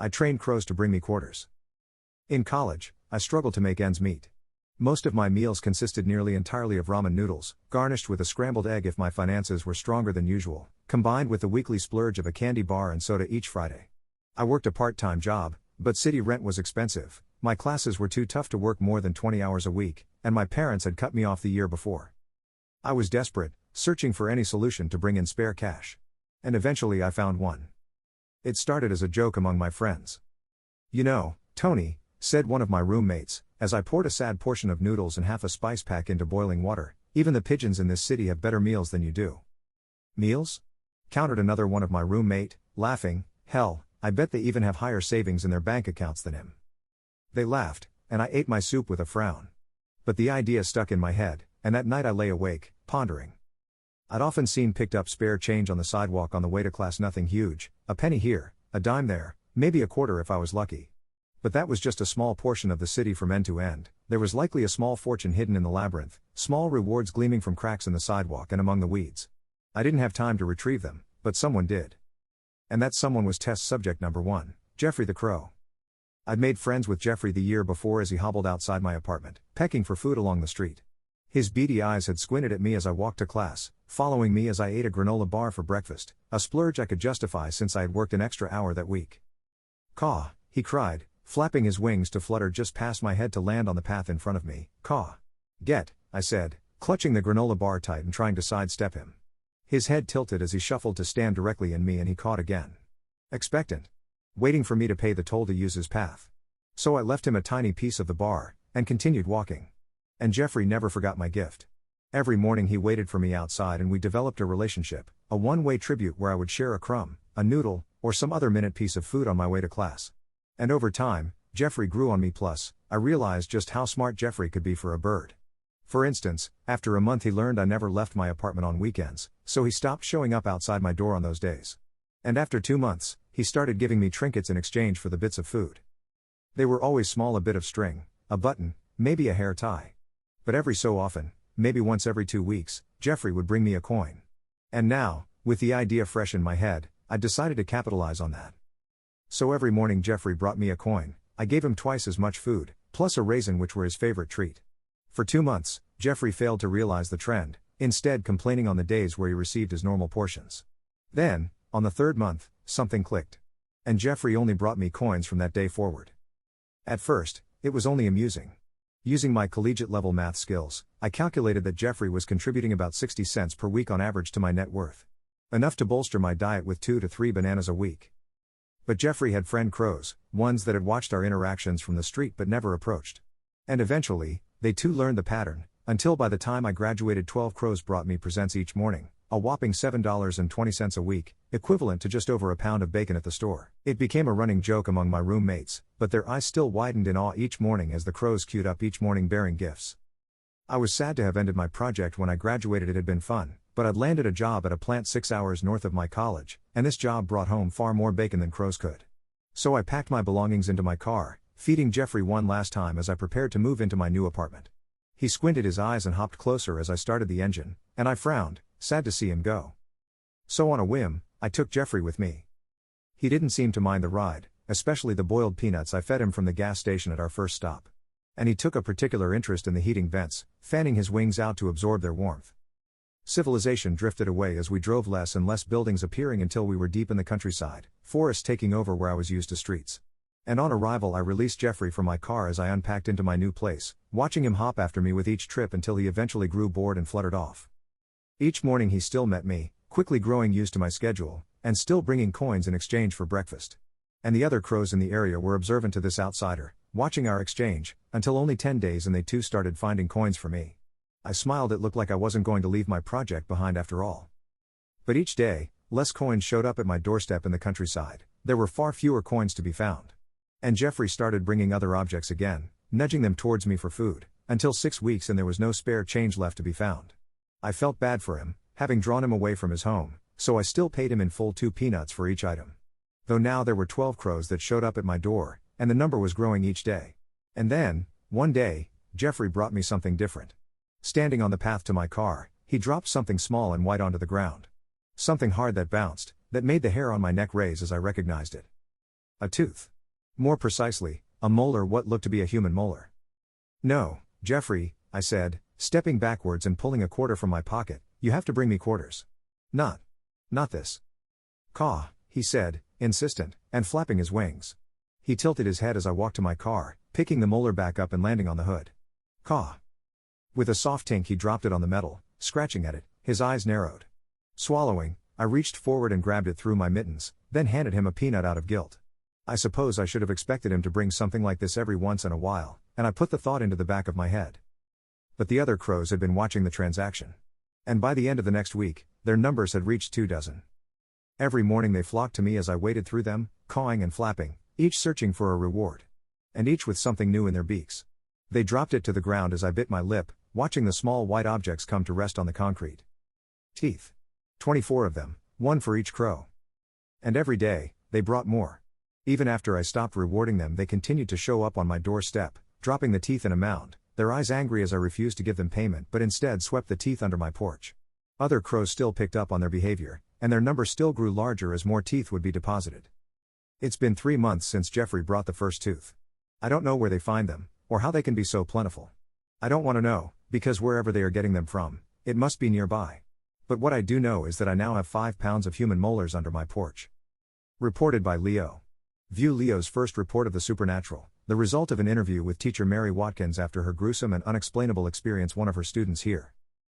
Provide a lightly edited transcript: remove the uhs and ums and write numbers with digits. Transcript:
I trained crows to bring me quarters. In college, I struggled to make ends meet. Most of my meals consisted nearly entirely of ramen noodles, garnished with a scrambled egg if my finances were stronger than usual, combined with the weekly splurge of a candy bar and soda each Friday. I worked a part-time job, but city rent was expensive, my classes were too tough to work more than 20 hours a week, and my parents had cut me off the year before. I was desperate, searching for any solution to bring in spare cash. And eventually I found one. It started as a joke among my friends. "You know, Tony," said one of my roommates, as I poured a sad portion of noodles and half a spice pack into boiling water, "even the pigeons in this city have better meals than you do." "Meals?" countered another one of my roommate, laughing, "Hell, I bet they even have higher savings in their bank accounts than him." They laughed, and I ate my soup with a frown. But the idea stuck in my head, and that night I lay awake, pondering. I'd often seen picked up spare change on the sidewalk on the way to class, nothing huge, a penny here, a dime there, maybe a quarter if I was lucky. But that was just a small portion of the city from end to end. There was likely a small fortune hidden in the labyrinth, small rewards gleaming from cracks in the sidewalk and among the weeds. I didn't have time to retrieve them, but someone did. And that someone was test subject number 1, Jeffrey the Crow. I'd made friends with Jeffrey the year before as he hobbled outside my apartment, pecking for food along the street. His beady eyes had squinted at me as I walked to class, following me as I ate a granola bar for breakfast, a splurge I could justify since I had worked an extra hour that week. "Caw," he cried, flapping his wings to flutter just past my head to land on the path in front of me. "Caw." "Get," I said, clutching the granola bar tight and trying to sidestep him. His head tilted as he shuffled to stand directly in me, and he cawed again. Expectant. Waiting for me to pay the toll to use his path. So I left him a tiny piece of the bar, and continued walking. And Jeffrey never forgot my gift. Every morning he waited for me outside, and we developed a relationship, a one-way tribute where I would share a crumb, a noodle, or some other minute piece of food on my way to class. And over time, Jeffrey grew on me, plus, I realized just how smart Jeffrey could be for a bird. For instance, after a month he learned I never left my apartment on weekends, so he stopped showing up outside my door on those days. And after 2 months, he started giving me trinkets in exchange for the bits of food. They were always small, a bit of string, a button, maybe a hair tie. But every so often, maybe once every 2 weeks, Jeffrey would bring me a coin. And now, with the idea fresh in my head, I decided to capitalize on that. So every morning Jeffrey brought me a coin, I gave him twice as much food, plus a raisin, which were his favorite treat. For 2 months, Jeffrey failed to realize the trend, instead complaining on the days where he received his normal portions. Then, on the 3rd month, something clicked. And Jeffrey only brought me coins from that day forward. At first, it was only amusing. Using my collegiate-level math skills, I calculated that Jeffrey was contributing about 60 cents per week on average to my net worth. Enough to bolster my diet with 2 to 3 bananas a week. But Jeffrey had friend crows, ones that had watched our interactions from the street but never approached. And eventually, they too learned the pattern, until by the time I graduated 12 crows brought me presents each morning, a whopping $7.20 a week, equivalent to just over a pound of bacon at the store. It became a running joke among my roommates, but their eyes still widened in awe each morning as the crows queued up each morning bearing gifts. I was sad to have ended my project when I graduated. It had been fun, but I'd landed a job at a plant 6 hours north of my college, and this job brought home far more bacon than crows could. So I packed my belongings into my car, feeding Jeffrey one last time as I prepared to move into my new apartment. He squinted his eyes and hopped closer as I started the engine, and I frowned, sad to see him go. So on a whim, I took Jeffrey with me. He didn't seem to mind the ride, especially the boiled peanuts I fed him from the gas station at our first stop. And he took a particular interest in the heating vents, fanning his wings out to absorb their warmth. Civilization drifted away as we drove, less and less buildings appearing until we were deep in the countryside, forests taking over where I was used to streets. And on arrival I released Jeffrey from my car as I unpacked into my new place, watching him hop after me with each trip until he eventually grew bored and fluttered off. Each morning he still met me, quickly growing used to my schedule, and still bringing coins in exchange for breakfast. And the other crows in the area were observant to this outsider, watching our exchange, until only 10 days and they too started finding coins for me. I smiled. It looked like I wasn't going to leave my project behind after all. But each day, less coins showed up at my doorstep in the countryside. There were far fewer coins to be found. And Jeffrey started bringing other objects again, nudging them towards me for food, until 6 weeks and there was no spare change left to be found. I felt bad for him, having drawn him away from his home, so I still paid him in full 2 peanuts for each item. Though now there were 12 crows that showed up at my door, and the number was growing each day. And then, one day, Jeffrey brought me something different. Standing on the path to my car, he dropped something small and white onto the ground. Something hard that bounced, that made the hair on my neck raise as I recognized it. A tooth. More precisely, a molar, what looked to be a human molar. No, Jeffrey, I said, stepping backwards and pulling a quarter from my pocket, you have to bring me quarters. Not this. Caw, he said, insistent, and flapping his wings. He tilted his head as I walked to my car, picking the molar back up and landing on the hood. Caw. With a soft tink he dropped it on the metal, scratching at it, his eyes narrowed. Swallowing, I reached forward and grabbed it through my mittens, then handed him a peanut out of guilt. I suppose I should have expected him to bring something like this every once in a while, and I put the thought into the back of my head. But the other crows had been watching the transaction. And by the end of the next week, their numbers had reached 24. Every morning they flocked to me as I waded through them, cawing and flapping, each searching for a reward. And each with something new in their beaks. They dropped it to the ground as I bit my lip, watching the small white objects come to rest on the concrete. Teeth. 24 of them, one for each crow. And every day, they brought more. Even after I stopped rewarding them, they continued to show up on my doorstep, dropping the teeth in a mound, their eyes angry as I refused to give them payment but instead swept the teeth under my porch. Other crows still picked up on their behavior, and their number still grew larger as more teeth would be deposited. It's been 3 months since Jeffrey brought the first tooth. I don't know where they find them, or how they can be so plentiful. I don't want to know, because wherever they are getting them from, it must be nearby. But what I do know is that I now have 5 pounds of human molars under my porch. Reported by Leo. View Leo's first report of the supernatural, the result of an interview with teacher Mary Watkins after her gruesome and unexplainable experience one of her students here.